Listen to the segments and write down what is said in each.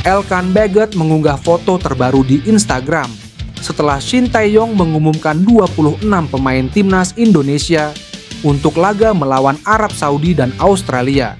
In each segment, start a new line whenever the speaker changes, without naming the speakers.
Elkan Baggett mengunggah foto terbaru di Instagram setelah Shin Tae-yong mengumumkan 26 pemain timnas Indonesia untuk laga melawan Arab Saudi dan Australia.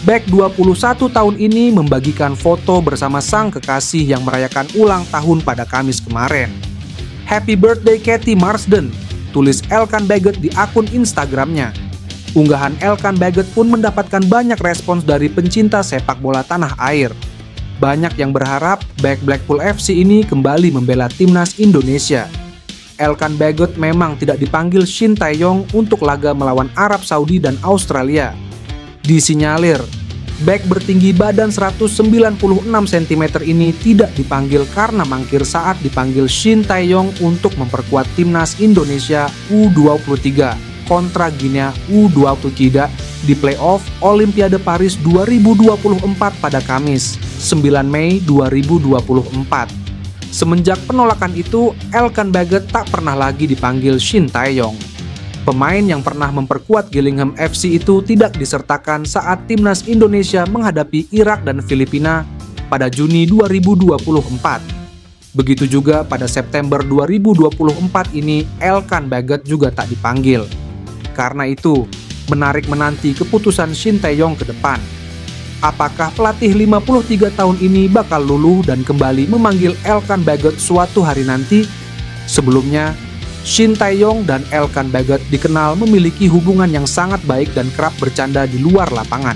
Baek 21 tahun ini membagikan foto bersama sang kekasih yang merayakan ulang tahun pada Kamis kemarin. "Happy birthday Katie Marsden," tulis Elkan Baggett di akun Instagramnya. Unggahan Elkan Baggett pun mendapatkan banyak respons dari pencinta sepak bola tanah air. Banyak yang berharap Baek Blackpool FC ini kembali membela timnas Indonesia. Elkan Baggett memang tidak dipanggil Shin Tae-yong untuk laga melawan Arab Saudi dan Australia. Disinyalir, bek bertinggi badan 196 cm ini tidak dipanggil karena mangkir saat dipanggil Shin Tae-yong untuk memperkuat timnas Indonesia U23 kontra Guinea U23 di playoff Olimpiade Paris 2024 pada Kamis, 9 Mei 2024. Semenjak penolakan itu, Elkan Baggett tak pernah lagi dipanggil Shin Tae-yong. Pemain yang pernah memperkuat Gillingham FC itu tidak disertakan saat timnas Indonesia menghadapi Irak dan Filipina pada Juni 2024. Begitu juga pada September 2024 ini, Elkan Baggett juga tak dipanggil. Karena itu, menarik menanti keputusan Shin Tae-yong ke depan. Apakah pelatih 53 tahun ini bakal luluh dan kembali memanggil Elkan Baggett suatu hari nanti? Sebelumnya, Shin Tae-yong dan Elkan Baggett dikenal memiliki hubungan yang sangat baik dan kerap bercanda di luar lapangan.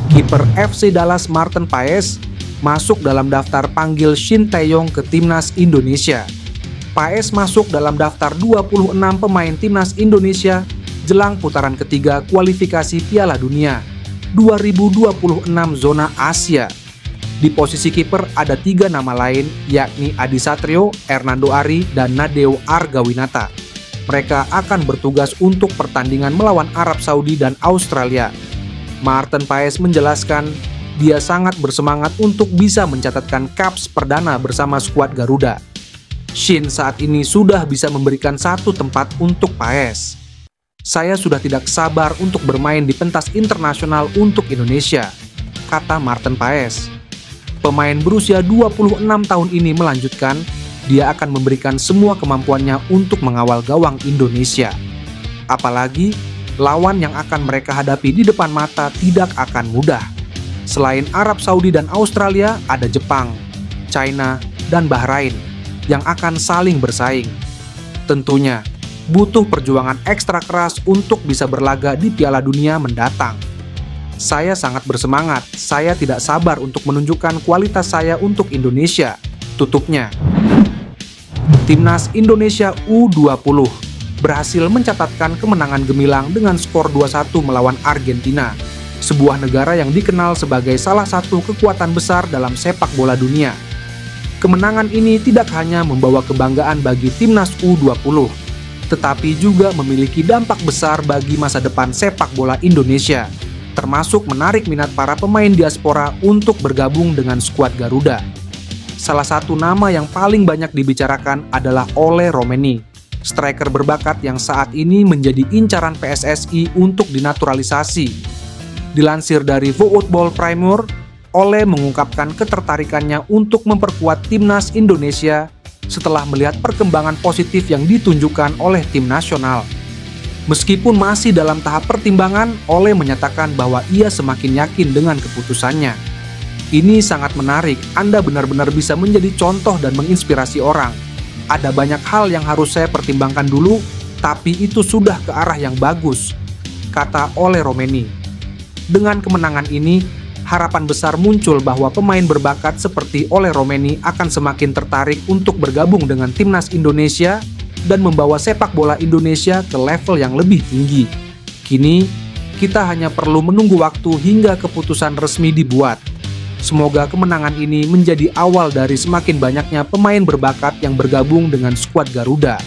Kiper FC Dallas Maarten Paes masuk dalam daftar panggil Shin Tae-yong ke timnas Indonesia. Paes masuk dalam daftar 26 pemain timnas Indonesia jelang putaran ketiga kualifikasi Piala Dunia 2026 zona Asia. Di posisi kiper ada 3 nama lain, yakni Adi Satrio, Hernando Ari, dan Nadeo Argawinata. Mereka akan bertugas untuk pertandingan melawan Arab Saudi dan Australia. Maarten Paes menjelaskan, dia sangat bersemangat untuk bisa mencatatkan caps perdana bersama skuad Garuda. Shin saat ini sudah bisa memberikan satu tempat untuk Paes. "Saya sudah tidak sabar untuk bermain di pentas internasional untuk Indonesia," kata Maarten Paes. Pemain berusia 26 tahun ini melanjutkan, dia akan memberikan semua kemampuannya untuk mengawal gawang Indonesia. Apalagi, lawan yang akan mereka hadapi di depan mata tidak akan mudah. Selain Arab Saudi dan Australia, ada Jepang, China, dan Bahrain yang akan saling bersaing. Tentunya, butuh perjuangan ekstra keras untuk bisa berlaga di Piala Dunia mendatang. "Saya sangat bersemangat, saya tidak sabar untuk menunjukkan kualitas saya untuk Indonesia," tutupnya. Timnas Indonesia U20 berhasil mencatatkan kemenangan gemilang dengan skor 2-1 melawan Argentina, sebuah negara yang dikenal sebagai salah satu kekuatan besar dalam sepak bola dunia. Kemenangan ini tidak hanya membawa kebanggaan bagi timnas U20, tetapi juga memiliki dampak besar bagi masa depan sepak bola Indonesia, termasuk menarik minat para pemain diaspora untuk bergabung dengan skuad Garuda. Salah satu nama yang paling banyak dibicarakan adalah Ole Romeni, striker berbakat yang saat ini menjadi incaran PSSI untuk dinaturalisasi. Dilansir dari Football Primer, Ole mengungkapkan ketertarikannya untuk memperkuat timnas Indonesia setelah melihat perkembangan positif yang ditunjukkan oleh tim nasional. Meskipun masih dalam tahap pertimbangan, Ole menyatakan bahwa ia semakin yakin dengan keputusannya. "Ini sangat menarik, Anda benar-benar bisa menjadi contoh dan menginspirasi orang. Ada banyak hal yang harus saya pertimbangkan dulu, tapi itu sudah ke arah yang bagus," kata Ole Romeni. Dengan kemenangan ini, harapan besar muncul bahwa pemain berbakat seperti Ole Romeni akan semakin tertarik untuk bergabung dengan timnas Indonesia dan membawa sepak bola Indonesia ke level yang lebih tinggi. Kini, kita hanya perlu menunggu waktu hingga keputusan resmi dibuat. Semoga kemenangan ini menjadi awal dari semakin banyaknya pemain berbakat yang bergabung dengan skuad Garuda,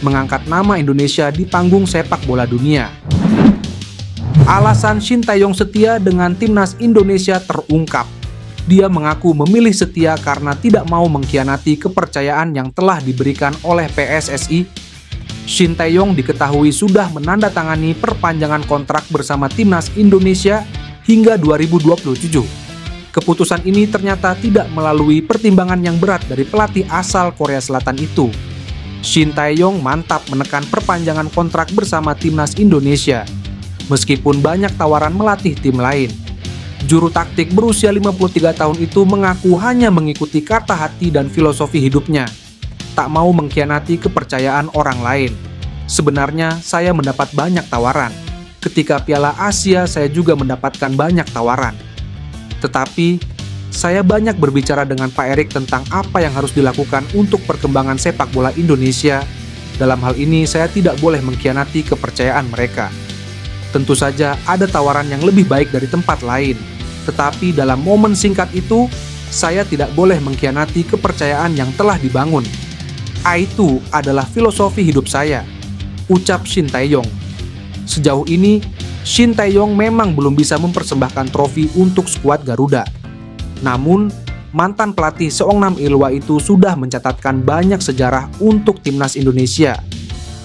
mengangkat nama Indonesia di panggung sepak bola dunia. Alasan Shin Tae-yong setia dengan timnas Indonesia terungkap. Dia mengaku memilih setia karena tidak mau mengkhianati kepercayaan yang telah diberikan oleh PSSI. Shin Tae-yong diketahui sudah menandatangani perpanjangan kontrak bersama timnas Indonesia hingga 2027. Keputusan ini ternyata tidak melalui pertimbangan yang berat dari pelatih asal Korea Selatan itu. Shin Tae-yong mantap menekan perpanjangan kontrak bersama timnas Indonesia, meskipun banyak tawaran melatih tim lain. Juru taktik berusia 53 tahun itu mengaku hanya mengikuti kata hati dan filosofi hidupnya, tak mau mengkhianati kepercayaan orang lain. Sebenarnya saya mendapat banyak tawaran. Ketika Piala Asia saya juga mendapatkan banyak tawaran. Tetapi saya banyak berbicara dengan Pak Erik tentang apa yang harus dilakukan untuk perkembangan sepak bola Indonesia. Dalam hal ini saya tidak boleh mengkhianati kepercayaan mereka. Tentu saja ada tawaran yang lebih baik dari tempat lain, tetapi dalam momen singkat itu, saya tidak boleh mengkhianati kepercayaan yang telah dibangun. Itu adalah filosofi hidup saya, ucap Shin Tae-yong. Sejauh ini, Shin Tae-yong memang belum bisa mempersembahkan trofi untuk skuad Garuda. Namun, mantan pelatih Seongnam Ilhwa itu sudah mencatatkan banyak sejarah untuk timnas Indonesia.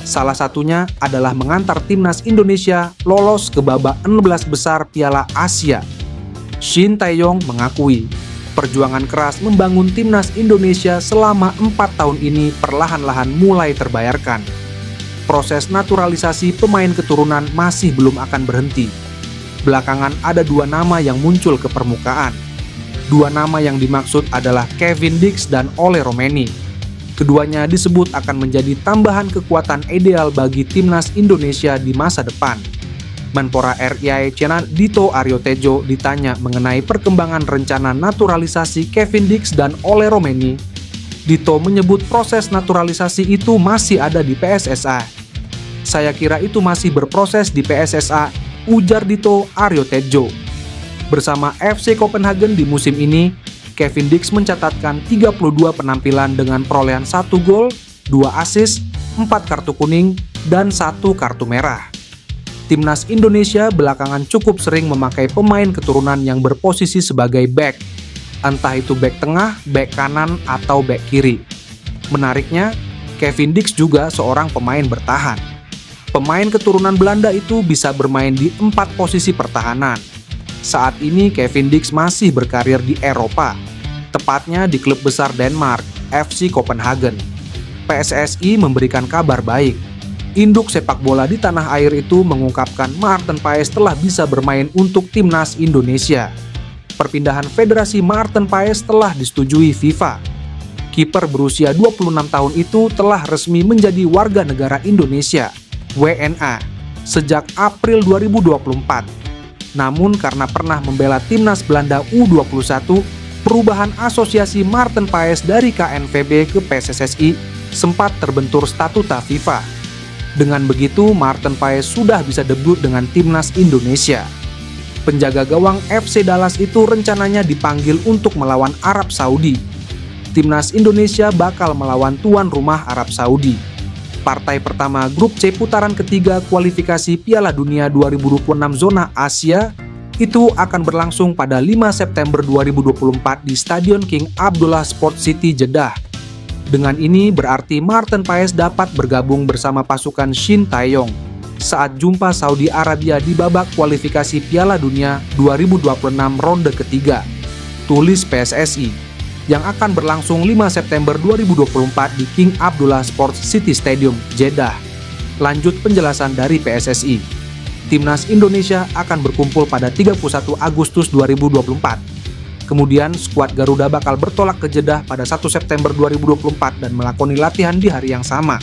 Salah satunya adalah mengantar timnas Indonesia lolos ke babak 16 besar Piala Asia. Shin Tae-yong mengakui, perjuangan keras membangun timnas Indonesia selama 4 tahun ini perlahan-lahan mulai terbayarkan. Proses naturalisasi pemain keturunan masih belum akan berhenti. Belakangan ada 2 nama yang muncul ke permukaan. 2 nama yang dimaksud adalah Kevin Dix dan Ole Romeni. Keduanya disebut akan menjadi tambahan kekuatan ideal bagi timnas Indonesia di masa depan. Menpora RI China Dito Aryo Tejo ditanya mengenai perkembangan rencana naturalisasi Kevin Dix dan Ole Romeni. Dito menyebut proses naturalisasi itu masih ada di PSSA. Saya kira itu masih berproses di PSSA, ujar Dito Aryo Tejo. Bersama FC Copenhagen di musim ini, Kevin Dix mencatatkan 32 penampilan dengan perolehan 1 gol, 2 assist, 4 kartu kuning, dan 1 kartu merah. Timnas Indonesia belakangan cukup sering memakai pemain keturunan yang berposisi sebagai bek, entah itu bek tengah, bek kanan, atau bek kiri. Menariknya, Kevin Dix juga seorang pemain bertahan. Pemain keturunan Belanda itu bisa bermain di 4 posisi pertahanan. Saat ini Kevin Dix masih berkarir di Eropa, tepatnya di klub besar Denmark, FC Copenhagen. PSSI memberikan kabar baik. Induk sepak bola di tanah air itu mengungkapkan Maarten Paes telah bisa bermain untuk timnas Indonesia. Perpindahan Federasi Maarten Paes telah disetujui FIFA. Kiper berusia 26 tahun itu telah resmi menjadi warga negara Indonesia, WNA, sejak April 2024. Namun karena pernah membela timnas Belanda U21, perubahan asosiasi Maarten Paes dari KNVB ke PSSI sempat terbentur statuta FIFA. Dengan begitu, Maarten Paes sudah bisa debut dengan timnas Indonesia. Penjaga gawang FC Dallas itu rencananya dipanggil untuk melawan Arab Saudi. Timnas Indonesia bakal melawan tuan rumah Arab Saudi. Partai pertama grup C putaran ketiga kualifikasi Piala Dunia 2026 zona Asia itu akan berlangsung pada 5 September 2024 di Stadion King Abdullah Sport City, Jeddah. Dengan ini berarti Maarten Paes dapat bergabung bersama pasukan Shin Tae-yong saat jumpa Saudi Arabia di babak kualifikasi Piala Dunia 2026 ronde ketiga, tulis PSSI. Yang akan berlangsung 5 September 2024 di King Abdullah Sports City Stadium, Jeddah. Lanjut penjelasan dari PSSI. Timnas Indonesia akan berkumpul pada 31 Agustus 2024. Kemudian skuad Garuda bakal bertolak ke Jeddah pada 1 September 2024 dan melakoni latihan di hari yang sama.